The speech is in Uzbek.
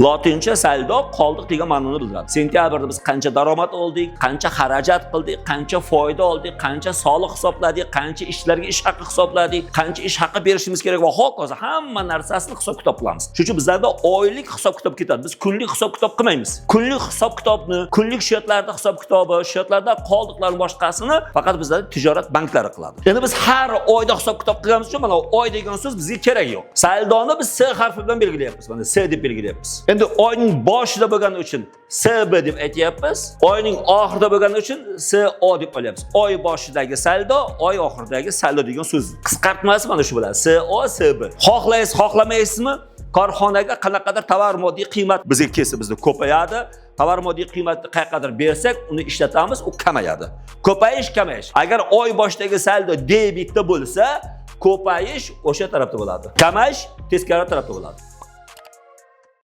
Latincha saldo qoldiq degan ma'noni bildiradi. Sentyabrda biz qancha daromad oldik, qancha xarajat qildik, qancha foyda oldik, qancha soliq hisobladik, qancha ishlarga ish haqi hisobladik, qancha ish haqi berishimiz kerak va hokazo hamma narsasini hisob-kitob qilamiz. Shuning uchun bizlarda oylik hisob-kitob ketadi. Biz kunlik hisob-kitob qilmaymiz. Kunlik hisob-kitobni, kunlik shiyatlarda hisob-kitobi, shiyatlarda qoldiqlarning boshqasini faqat bizlarda tijorat banklari qiladi. Endi biz har oyda hisob-kitob qilganimiz uchun mana oy degan so'z bizga kerak yo'q. Saldoni biz S harfi bilan belgilayapmiz. Mana S deb belgilayapmiz. Endi oyning boshida bo'lgani uchun SB deb aytyapmiz. Oyning oxirida bo'lgani uchun SO deb olyapmiz. Oy boshidagi saldo, oy oxiridagi saldo degan so'z. Qisqartmasi mana shu bilan SO SB. Xohlaysiz, xohlamaysizmi? Korxonaga qanaqadir tovar moddiy qiymat bizga kelsa bizda ko'payadi. Tovar moddiy qiymatni qayerqadir bersak, uni ishlatamiz, u kamayadi. Ko'payish, kamayish. Agar oy boshidagi saldo debitda bo'lsa, ko'payish o'sha tarafda bo'ladi. Kamayish teskari tarafda bo'ladi.